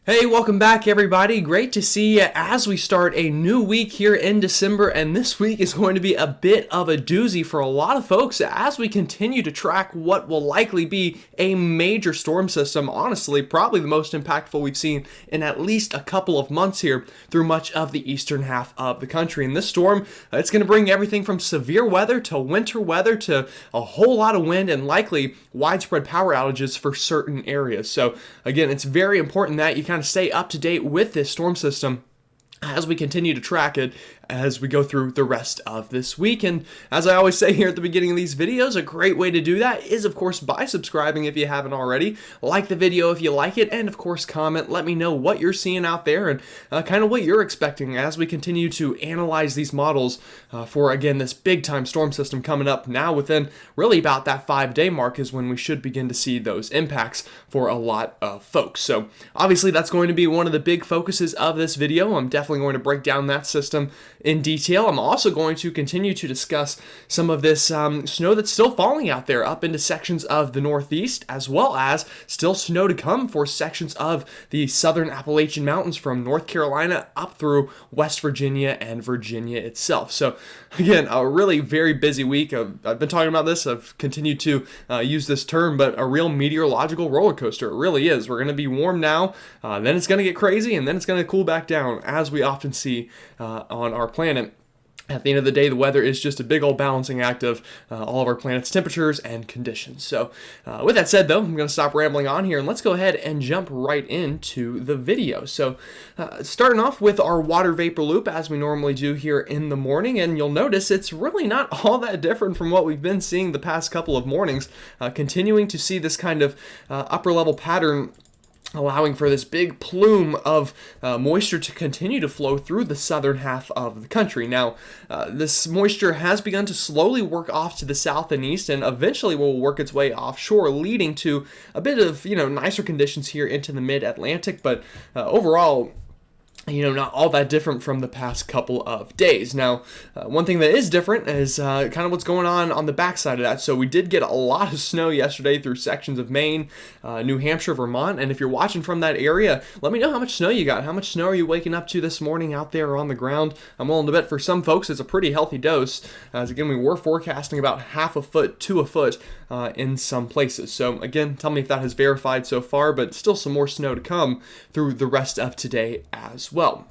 Hey, welcome back everybody. Great to see you as we start a new week here in December, and this week is going to be a bit of a doozy for a lot of folks as we continue to track what will likely be a major storm system. Honestly, probably the most impactful we've seen in at least a couple of months here through much of the eastern half of the country. And this storm, it's going to bring everything from severe weather to winter weather to a whole lot of wind and likely widespread power outages for certain areas. So again, it's very important that you kind of stay up to date with this storm system as we continue to track it as we go through the rest of this week. And as I always say here at the beginning of these videos, a great way to do that is, of course, by subscribing if you haven't already. Like the video if you like it, and of course, comment. Let me know what you're seeing out there and kind of what you're expecting as we continue to analyze these models for, again, this big-time storm system coming up now within really about that 5-day mark is when we should begin to see those impacts for a lot of folks. So obviously, that's going to be one of the big focuses of this video. I'm definitely going to break down that system in detail. I'm also going to continue to discuss some of this snow that's still falling out there up into sections of the Northeast, as well as still snow to come for sections of the southern Appalachian Mountains from North Carolina up through West Virginia and Virginia itself. So again, a really very busy week. I've been talking about this. I've continued to use this term, but a real meteorological roller coaster. It really is. We're going to be warm now, then it's going to get crazy, and then it's going to cool back down, as we often see on our planet. At the end of the day, the weather is just a big old balancing act of all of our planet's temperatures and conditions. So with that said, though, I'm going to stop rambling on here and let's go ahead and jump right into the video. So starting off with our water vapor loop, as we normally do here in the morning, and you'll notice it's really not all that different from what we've been seeing the past couple of mornings, continuing to see this kind of upper level pattern, allowing for this big plume of moisture to continue to flow through the southern half of the country. Now, this moisture has begun to slowly work off to the south and east, and eventually will work its way offshore, leading to a bit of, nicer conditions here into the mid-Atlantic, but overall, not all that different from the past couple of days. Now, one thing that is different is kind of what's going on the backside of that. So we did get a lot of snow yesterday through sections of Maine, New Hampshire, Vermont, and if you're watching from that area, let me know how much snow you got. How much snow are you waking up to this morning out there on the ground? I'm willing to bet for some folks it's a pretty healthy dose, as again, we were forecasting about half a foot to a foot in some places. So again, tell me if that has verified so far, but still some more snow to come through the rest of today as well.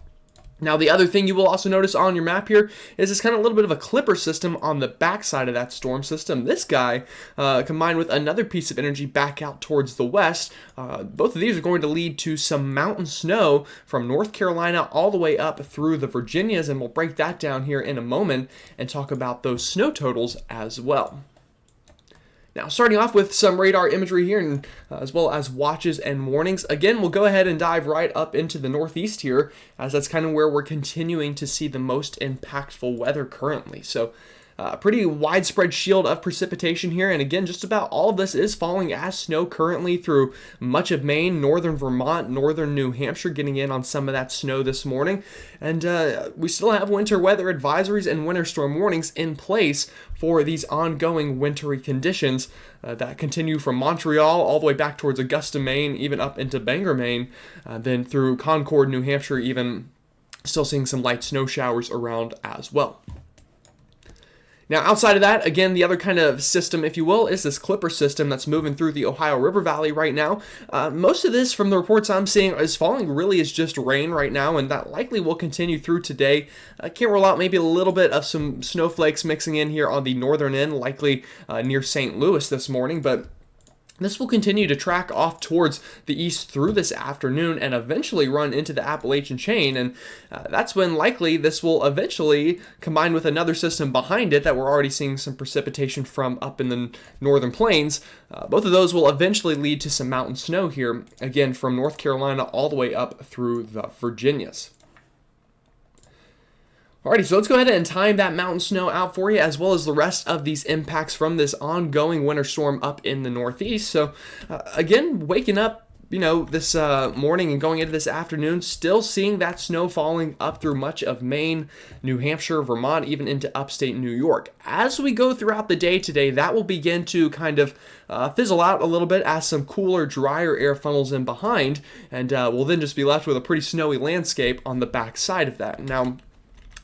Now, the other thing you will also notice on your map here is this kind of a little bit of a clipper system on the backside of that storm system. This guy, combined with another piece of energy back out towards the west, both of these are going to lead to some mountain snow from North Carolina all the way up through the Virginias, and we'll break that down here in a moment and talk about those snow totals as well. Now, starting off with some radar imagery here, and as well as watches and warnings. Again, we'll go ahead and dive right up into the Northeast here, as that's kind of where we're continuing to see the most impactful weather currently. So, pretty widespread shield of precipitation here, and again, just about all of this is falling as snow currently through much of Maine, northern Vermont, northern New Hampshire, getting in on some of that snow this morning. And we still have winter weather advisories and winter storm warnings in place for these ongoing wintry conditions that continue from Montreal all the way back towards Augusta, Maine, even up into Bangor, Maine, then through Concord, New Hampshire, even still seeing some light snow showers around as well. Now, outside of that, again, the other kind of system, if you will, is this clipper system that's moving through the Ohio River Valley right now. Most of this, from the reports I'm seeing, is falling really is just rain right now, and that likely will continue through today. I can't rule out maybe a little bit of some snowflakes mixing in here on the northern end, likely near St. Louis this morning, but this will continue to track off towards the east through this afternoon and eventually run into the Appalachian chain, and that's when likely this will eventually combine with another system behind it that we're already seeing some precipitation from up in the northern plains. Both of those will eventually lead to some mountain snow here, again from North Carolina all the way up through the Virginias. Alrighty, so let's go ahead and time that mountain snow out for you, as well as the rest of these impacts from this ongoing winter storm up in the Northeast. So again, waking up this morning and going into this afternoon, still seeing that snow falling up through much of Maine, New Hampshire, Vermont, even into upstate New York. As we go throughout the day today, that will begin to kind of fizzle out a little bit as some cooler, drier air funnels in behind, and we'll then just be left with a pretty snowy landscape on the back side of that. Now,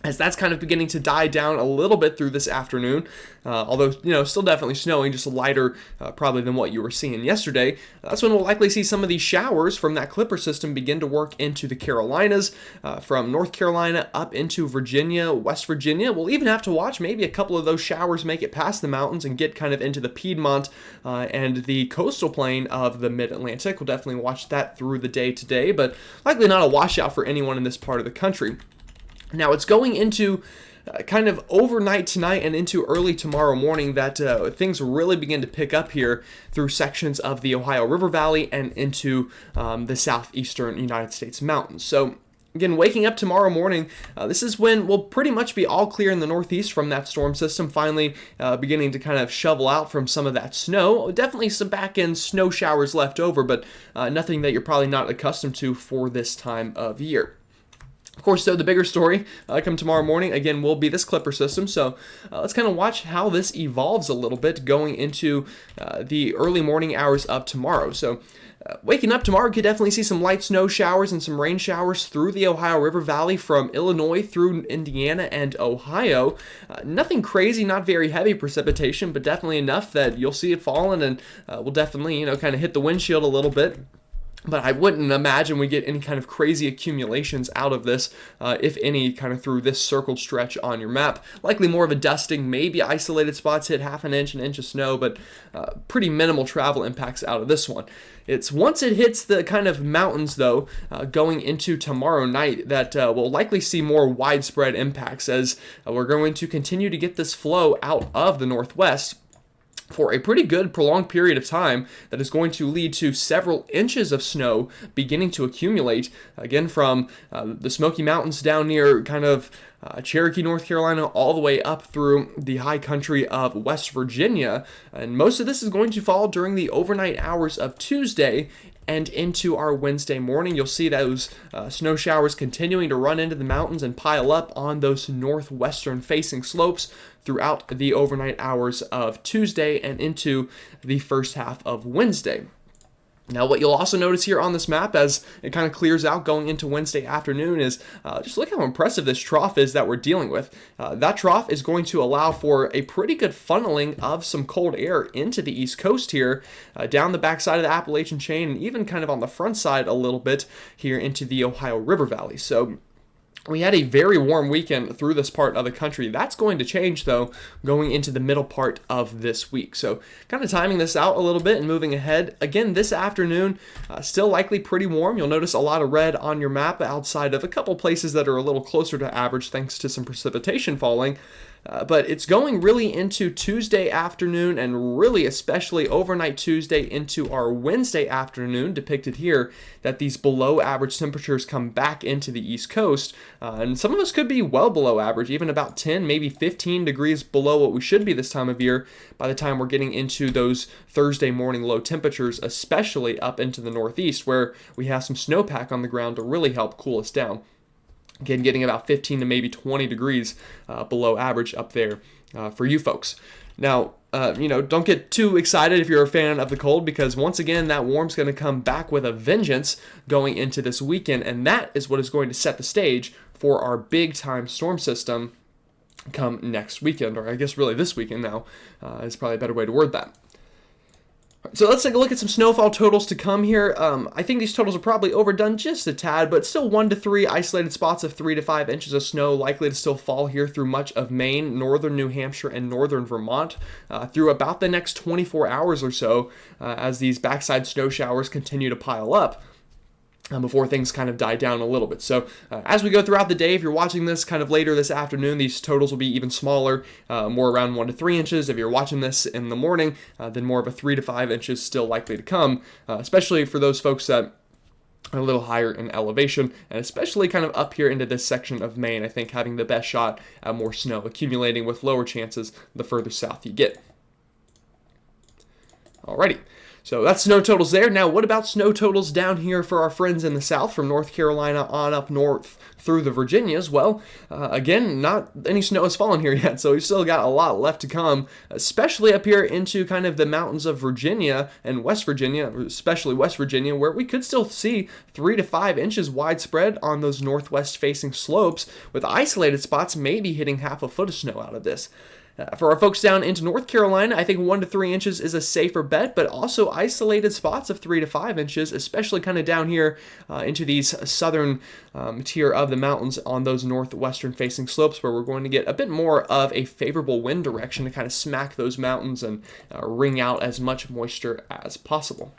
as that's kind of beginning to die down a little bit through this afternoon, although, still definitely snowing, just lighter probably than what you were seeing yesterday, that's when we'll likely see some of these showers from that Clipper system begin to work into the Carolinas, from North Carolina up into Virginia, West Virginia. We'll even have to watch maybe a couple of those showers make it past the mountains and get kind of into the Piedmont and the coastal plain of the Mid-Atlantic. We'll definitely watch that through the day today, but likely not a washout for anyone in this part of the country. Now, it's going into kind of overnight tonight and into early tomorrow morning that things really begin to pick up here through sections of the Ohio River Valley and into the southeastern United States mountains. So, again, waking up tomorrow morning, this is when we'll pretty much be all clear in the northeast from that storm system, finally beginning to kind of shovel out from some of that snow. Definitely some back-end snow showers left over, but nothing that you're probably not accustomed to for this time of year. Of course, though, the bigger story come tomorrow morning, again, will be this Clipper system. So let's kind of watch how this evolves a little bit going into the early morning hours of tomorrow. So waking up tomorrow, you could definitely see some light snow showers and some rain showers through the Ohio River Valley from Illinois through Indiana and Ohio. Nothing crazy, not very heavy precipitation, but definitely enough that you'll see it falling and will definitely, kind of hit the windshield a little bit. But I wouldn't imagine we get any kind of crazy accumulations out of this, if any, kind of through this circled stretch on your map. Likely more of a dusting, maybe isolated spots hit half an inch of snow, but pretty minimal travel impacts out of this one. It's once it hits the kind of mountains, though, going into tomorrow night, that we'll likely see more widespread impacts as we're going to continue to get this flow out of the northwest for a pretty good prolonged period of time that is going to lead to several inches of snow beginning to accumulate, again, from the Smoky Mountains down near kind of Cherokee, North Carolina, all the way up through the high country of West Virginia. And most of this is going to fall during the overnight hours of Tuesday and into our Wednesday morning. You'll see those snow showers continuing to run into the mountains and pile up on those northwestern facing slopes throughout the overnight hours of Tuesday and into the first half of Wednesday. Now, what you'll also notice here on this map as it kind of clears out going into Wednesday afternoon is just look how impressive this trough is that we're dealing with. That trough is going to allow for a pretty good funneling of some cold air into the East Coast here, down the backside of the Appalachian chain, and even kind of on the front side a little bit here into the Ohio River Valley. So we had a very warm weekend through this part of the country. That's going to change, though, going into the middle part of this week. So kind of timing this out a little bit and moving ahead. Again, this afternoon, still likely pretty warm. You'll notice a lot of red on your map outside of a couple places that are a little closer to average thanks to some precipitation falling. But it's going really into Tuesday afternoon and really especially overnight Tuesday into our Wednesday afternoon, depicted here, that these below average temperatures come back into the East Coast. And some of us could be well below average, even about 10, maybe 15 degrees below what we should be this time of year by the time we're getting into those Thursday morning low temperatures, especially up into the Northeast where we have some snowpack on the ground to really help cool us down. Again, getting about 15 to maybe 20 degrees below average up there for you folks. Now, don't get too excited if you're a fan of the cold, because once again, that warm's going to come back with a vengeance going into this weekend, and that is what is going to set the stage for our big-time storm system come next weekend, or I guess really this weekend now is probably a better way to word that. So let's take a look at some snowfall totals to come here. I think these totals are probably overdone just a tad, but still 1 to 3 isolated spots of 3 to 5 inches of snow likely to still fall here through much of Maine, northern New Hampshire, and northern Vermont through about the next 24 hours or so as these backside snow showers continue to pile up. Before things kind of die down a little bit. So as we go throughout the day, if you're watching this kind of later this afternoon, these totals will be even smaller, more around 1 to 3 inches. If you're watching this in the morning, then more of a 3 to 5 inches still likely to come, especially for those folks that are a little higher in elevation, and especially kind of up here into this section of Maine, I think having the best shot at more snow accumulating with lower chances the further south you get. Alrighty. So that's snow totals there. Now, what about snow totals down here for our friends in the south, from North Carolina on up north through the Virginias? Well, again, not any snow has fallen here yet, so we've still got a lot left to come, especially up here into kind of the mountains of Virginia and West Virginia, especially West Virginia, where we could still see 3 to 5 inches widespread on those northwest-facing slopes, with isolated spots maybe hitting half a foot of snow out of this. For our folks down into North Carolina, I think 1 to 3 inches is a safer bet, but also isolated spots of 3 to 5 inches, especially kind of down here into these southern tier of the mountains on those northwestern facing slopes, where we're going to get a bit more of a favorable wind direction to kind of smack those mountains and wring out as much moisture as possible.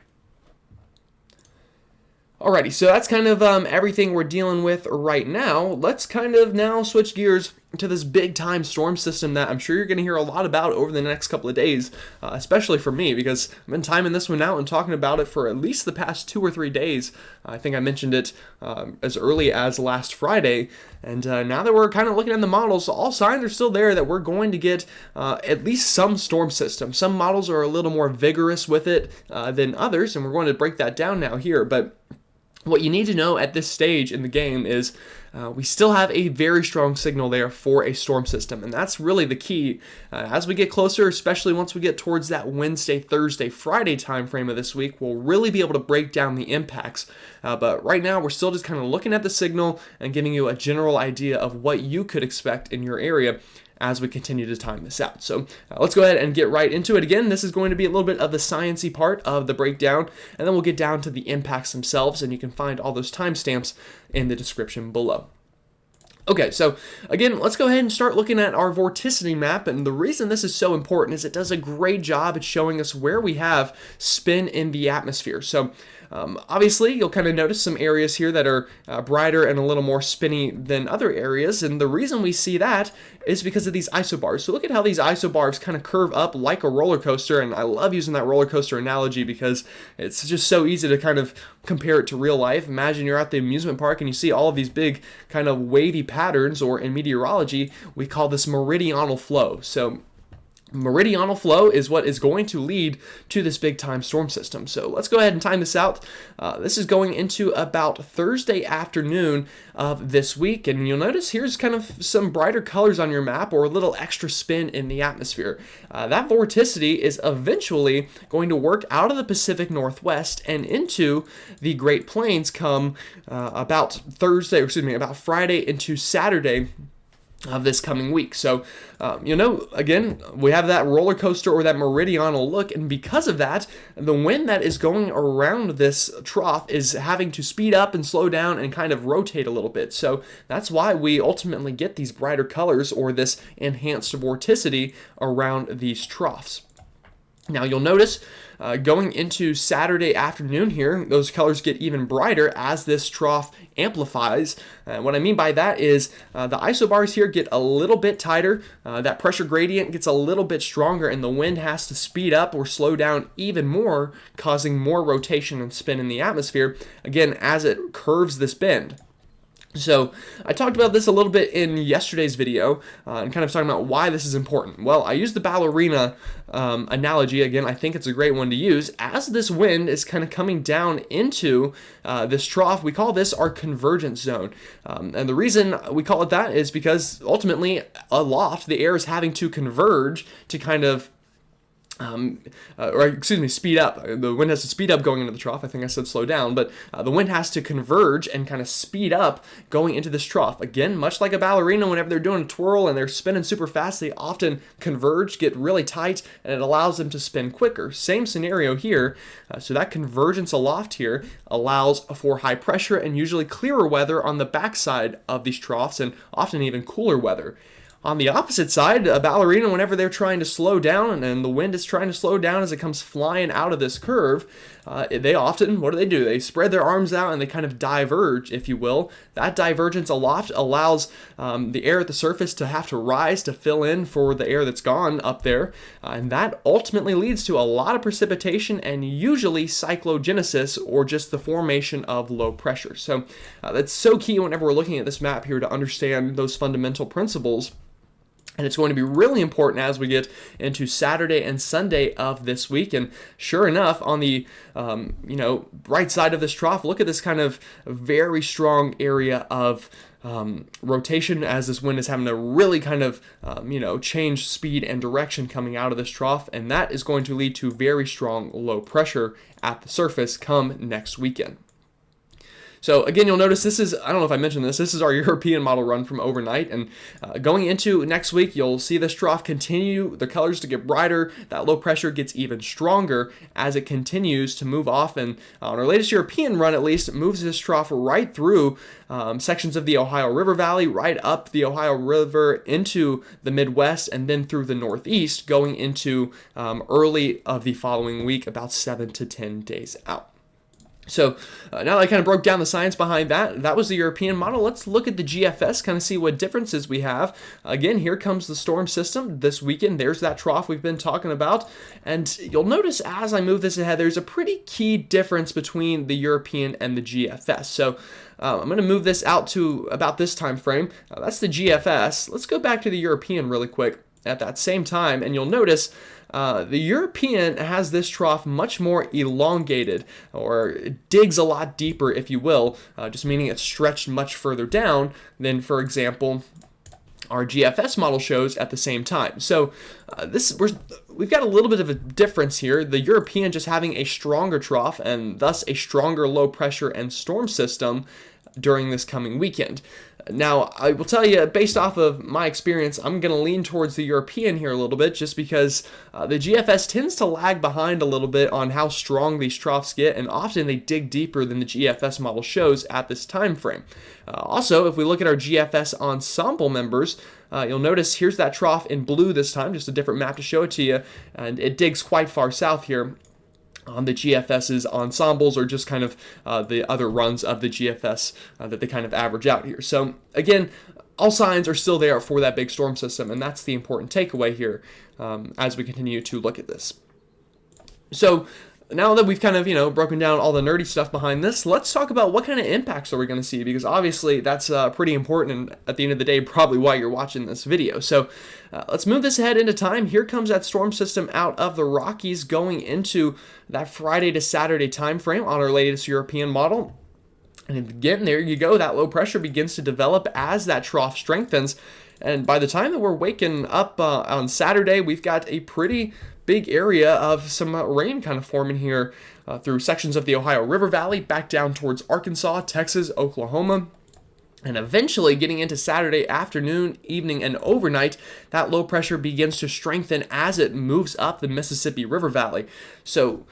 Alrighty, so that's kind of everything we're dealing with right now. Let's kind of now switch gears to this big time storm system that I'm sure you're going to hear a lot about over the next couple of days, especially for me, because I've been timing this one out and talking about it for at least the past 2 or 3 days. I think I mentioned it as early as last Friday, and now that we're kind of looking at the models, all signs are still there that we're going to get at least some storm system. Some models are a little more vigorous with it than others, and we're going to break that down now here, but what you need to know at this stage in the game is we still have a very strong signal there for a storm system, and that's really the key. As we get closer, especially once we get towards that Wednesday, Thursday, Friday time frame of this week, we'll really be able to break down the impacts. But right now, we're still just kind of looking at the signal and giving you a general idea of what you could expect in your area as we continue to time this out. So let's go ahead and get right into it. Again, this is going to be a little bit of the sciencey part of the breakdown, and then we'll get down to the impacts themselves, and you can find all those timestamps in the description below. Okay, so again, let's go ahead and start looking at our vorticity map, and the reason this is so important is it does a great job at showing us where we have spin in the atmosphere. So obviously, you'll kind of notice some areas here that are brighter and a little more spinny than other areas, and the reason we see that is because of these isobars. So look at how these isobars kind of curve up like a roller coaster, and I love using that roller coaster analogy because it's just so easy to kind of compare it to real life. Imagine you're at the amusement park and you see all of these big kind of wavy patterns, or in meteorology, we call this meridional flow. So meridional flow is what is going to lead to this big time storm system. So let's go ahead and time this out. This is going into about Thursday afternoon of this week, and you'll notice here's kind of some brighter colors on your map, or a little extra spin in the atmosphere. That vorticity is eventually going to work out of the Pacific Northwest and into the Great Plains come about Friday into Saturday of this coming week. So, again, we have that roller coaster or that meridional look, and because of that, the wind that is going around this trough is having to speed up and slow down and kind of rotate a little bit. So that's why we ultimately get these brighter colors, or this enhanced vorticity around these troughs. Now you'll notice going into Saturday afternoon here, those colors get even brighter as this trough amplifies. What I mean by that is the isobars here get a little bit tighter, that pressure gradient gets a little bit stronger, and the wind has to speed up or slow down even more, causing more rotation and spin in the atmosphere, again, as it curves this bend. So I talked about this a little bit in yesterday's video and kind of talking about why this is important. Well, I used the ballerina analogy. Again, I think it's a great one to use. As this wind is kind of coming down into this trough, we call this our convergence zone. And the reason we call it that is because ultimately aloft, the air is having to converge to kind of speed up. The wind has to speed up going into the trough. I think I said slow down, but the wind has to converge and kind of speed up going into this trough. Again, much like a ballerina, whenever they're doing a twirl and they're spinning super fast, they often converge, get really tight, and it allows them to spin quicker. Same scenario here. So that convergence aloft here allows for high pressure and usually clearer weather on the backside of these troughs, and often even cooler weather. On the opposite side, a ballerina, whenever they're trying to slow down and the wind is trying to slow down as it comes flying out of this curve, they often, what do? They spread their arms out and they kind of diverge, if you will. That divergence aloft allows the air at the surface to have to rise to fill in for the air that's gone up there, and that ultimately leads to a lot of precipitation and usually cyclogenesis, or just the formation of low pressure. So that's so key whenever we're looking at this map here to understand those fundamental principles. And it's going to be really important as we get into Saturday and Sunday of this week. And sure enough, on the right side of this trough, look at this kind of very strong area of rotation as this wind is having to really kind of change speed and direction coming out of this trough. And that is going to lead to very strong low pressure at the surface come next weekend. So again, you'll notice this is, I don't know if I mentioned this is our European model run from overnight. And going into next week, you'll see this trough continue, the colors to get brighter, that low pressure gets even stronger as it continues to move off. And on our latest European run, at least, it moves this trough right through sections of the Ohio River Valley, right up the Ohio River into the Midwest, and then through the Northeast, going into early of the following week, about 7 to 10 days out. So now that I kind of broke down the science behind that, that was the European model. Let's look at the GFS, kind of see what differences we have. Again, here comes the storm system this weekend. There's that trough we've been talking about. And you'll notice as I move this ahead, there's a pretty key difference between the European and the GFS. So I'm going to move this out to about this time frame. That's the GFS. Let's go back to the European really quick at that same time, and you'll notice the European has this trough much more elongated, or it digs a lot deeper, if you will, just meaning it's stretched much further down than, for example, our GFS model shows at the same time. So we've got a little bit of a difference here. The European just having a stronger trough and thus a stronger low pressure and storm system during this coming weekend. Now, I will tell you, based off of my experience, I'm going to lean towards the European here a little bit, just because the GFS tends to lag behind a little bit on how strong these troughs get, and often they dig deeper than the GFS model shows at this time frame. Also, if we look at our GFS ensemble members, you'll notice here's that trough in blue this time, just a different map to show it to you, and it digs quite far south here on the GFS's ensembles, or just kind of the other runs of the GFS that they kind of average out here. So again, all signs are still there for that big storm system, and that's the important takeaway here as we continue to look at this. So now that we've kind of, broken down all the nerdy stuff behind this, let's talk about what kind of impacts are we going to see, because obviously that's pretty important, and at the end of the day, probably why you're watching this video. So let's move this ahead into time. Here comes that storm system out of the Rockies going into that Friday to Saturday time frame on our latest European model. And again, there you go. That low pressure begins to develop as that trough strengthens. And by the time that we're waking up on Saturday, we've got a pretty big area of some rain kind of forming here through sections of the Ohio River Valley, back down towards Arkansas, Texas, Oklahoma. And eventually getting into Saturday afternoon, evening, and overnight, that low pressure begins to strengthen as it moves up the Mississippi River Valley. So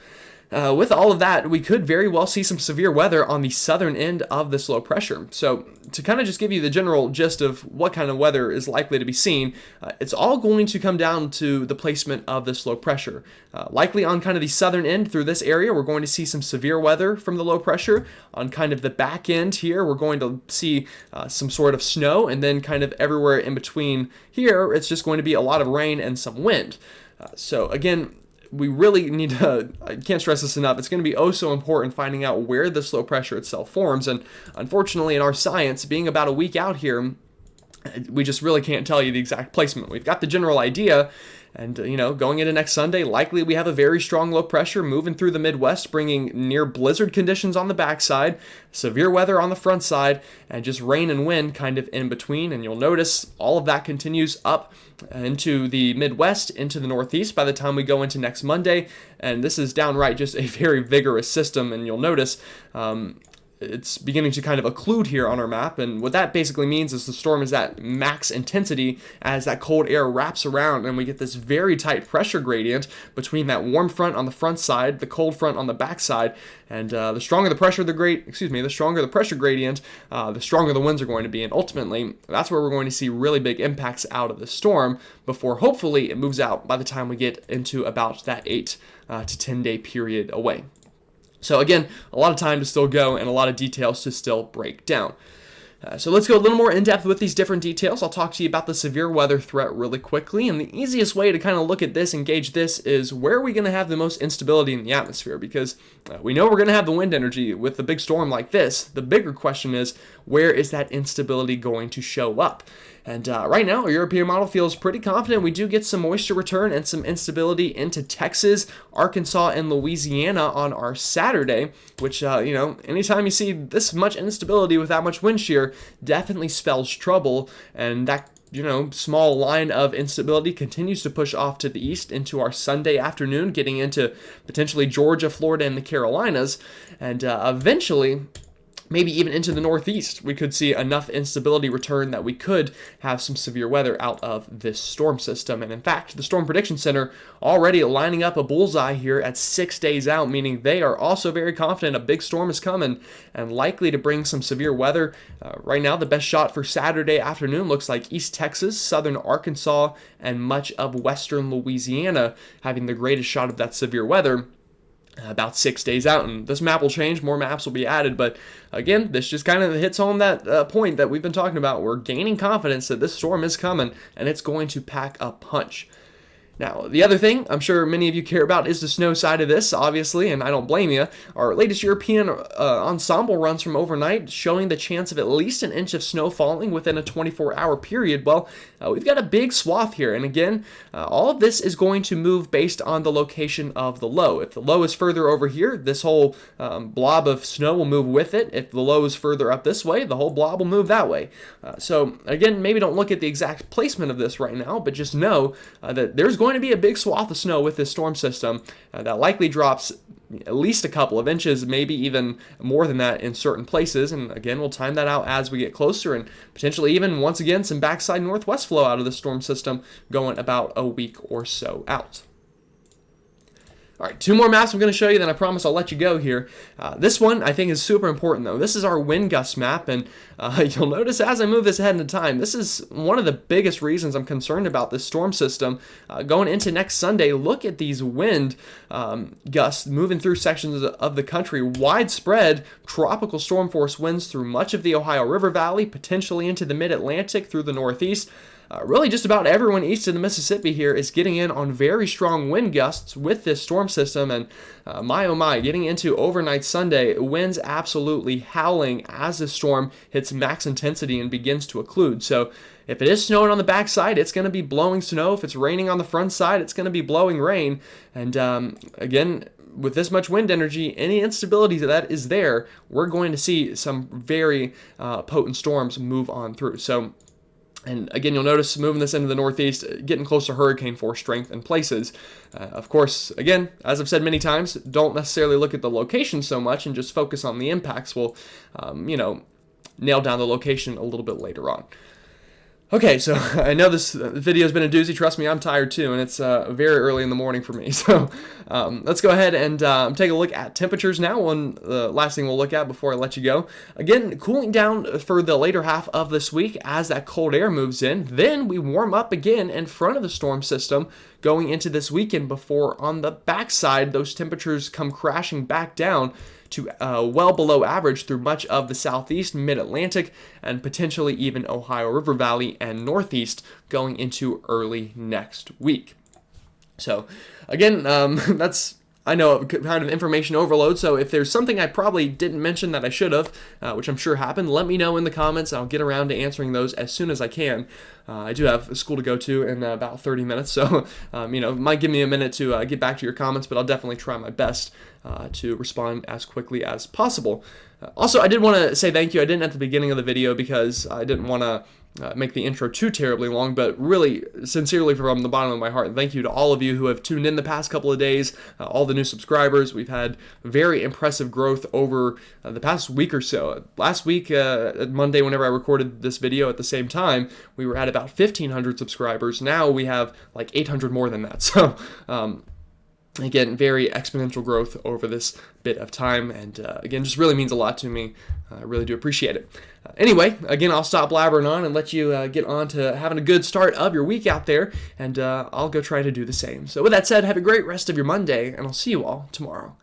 with all of that, we could very well see some severe weather on the southern end of this low pressure. So to kind of just give you the general gist of what kind of weather is likely to be seen, it's all going to come down to the placement of this low pressure. Likely on kind of the southern end through this area, we're going to see some severe weather from the low pressure. On kind of the back end here, we're going to see some sort of snow, and then kind of everywhere in between here, it's just going to be a lot of rain and some wind. So again, we really need to, I can't stress this enough, it's going to be oh so important finding out where this low pressure itself forms. And unfortunately, in our science, being about a week out here, we just really can't tell you the exact placement. We've got the general idea, and going into next Sunday, likely we have a very strong low pressure moving through the Midwest, bringing near blizzard conditions on the backside, severe weather on the front side, and just rain and wind kind of in between. And you'll notice all of that continues up into the Midwest, into the Northeast by the time we go into next Monday. And this is downright just a very vigorous system, and you'll notice it's beginning to kind of occlude here on our map. And what that basically means is the storm is at max intensity as that cold air wraps around, and we get this very tight pressure gradient between that warm front on the front side, the cold front on the back side. And the stronger the pressure gradient, the stronger the winds are going to be. And ultimately, that's where we're going to see really big impacts out of the storm before hopefully it moves out by the time we get into about that 8 to 10 day period away. So again, a lot of time to still go and a lot of details to still break down. So let's go a little more in depth with these different details. I'll talk to you about the severe weather threat really quickly. And the easiest way to kind of look at this and gauge this is where are we going to have the most instability in the atmosphere? Because we know we're going to have the wind energy with a big storm like this. The bigger question is, where is that instability going to show up? And right now, our European model feels pretty confident we do get some moisture return and some instability into Texas, Arkansas, and Louisiana on our Saturday, which, anytime you see this much instability with that much wind shear, definitely spells trouble. And that small line of instability continues to push off to the east into our Sunday afternoon, getting into potentially Georgia, Florida, and the Carolinas, and eventually maybe even into the Northeast, we could see enough instability return that we could have some severe weather out of this storm system. And in fact, the Storm Prediction Center already lining up a bullseye here at 6 days out, meaning they are also very confident a big storm is coming and likely to bring some severe weather. Right now, the best shot for Saturday afternoon looks like East Texas, southern Arkansas, and much of western Louisiana having the greatest shot of that severe weather about 6 days out. And this map will change, more maps will be added, but again, this just kind of hits home that point that we've been talking about. We're gaining confidence that this storm is coming and it's going to pack a punch. Now, the other thing I'm sure many of you care about is the snow side of this, obviously, and I don't blame you. Our latest European ensemble runs from overnight showing the chance of at least an inch of snow falling within a 24-hour period. Well, we've got a big swath here, and again, all of this is going to move based on the location of the low. If the low is further over here, this whole blob of snow will move with it. If the low is further up this way, the whole blob will move that way. So again, maybe don't look at the exact placement of this right now, but just know that there's going to be a big swath of snow with this storm system that likely drops at least a couple of inches, maybe even more than that in certain places. And again, we'll time that out as we get closer, and potentially even, once again, some backside northwest flow out of the storm system going about a week or so out. All right, 2 more maps I'm going to show you, then I promise I'll let you go here. This one I think is super important, though. This is our wind gust map, and you'll notice as I move this ahead in time, this is one of the biggest reasons I'm concerned about this storm system. Going into next Sunday, look at these wind gusts moving through sections of the country. Widespread tropical storm force winds through much of the Ohio River Valley, potentially into the mid-Atlantic through the Northeast. Really just about everyone east of the Mississippi here is getting in on very strong wind gusts with this storm system, and my oh my, getting into overnight Sunday, winds absolutely howling as the storm hits max intensity and begins to occlude. So if it is snowing on the backside, it's going to be blowing snow. If it's raining on the front side, it's going to be blowing rain. And again, with this much wind energy, any instability that is there, we're going to see some very potent storms move on through. So, and again, you'll notice moving this into the Northeast, getting close to hurricane force strength in places. Of course, again, as I've said many times, don't necessarily look at the location so much and just focus on the impacts. We'll, nail down the location a little bit later on. Okay, so I know this video has been a doozy. Trust me, I'm tired too, and it's very early in the morning for me. So let's go ahead and take a look at temperatures now. The last thing we'll look at before I let you go. Again, cooling down for the later half of this week as that cold air moves in. Then we warm up again in front of the storm system going into this weekend before on the backside those temperatures come crashing back down to well below average through much of the southeast, mid-Atlantic, and potentially even Ohio River Valley and northeast going into early next week. So again, that's, I know, kind of information overload, so if there's something I probably didn't mention that I should have, which I'm sure happened, let me know in the comments. I'll get around to answering those as soon as I can. I do have school to go to in about 30 minutes, so it might give me a minute to get back to your comments, but I'll definitely try my best to respond as quickly as possible. Also, I did want to say thank you. I didn't at the beginning of the video because I didn't want to make the intro too terribly long, but really, sincerely from the bottom of my heart, thank you to all of you who have tuned in the past couple of days, all the new subscribers. We've had very impressive growth over the past week or so. Last week, Monday, whenever I recorded this video at the same time, we were at about 1,500 subscribers. Now we have like 800 more than that. So, again, very exponential growth over this bit of time, and again, just really means a lot to me. I really do appreciate it. Anyway, again, I'll stop blabbering on and let you get on to having a good start of your week out there, and I'll go try to do the same. So with that said, have a great rest of your Monday, and I'll see you all tomorrow.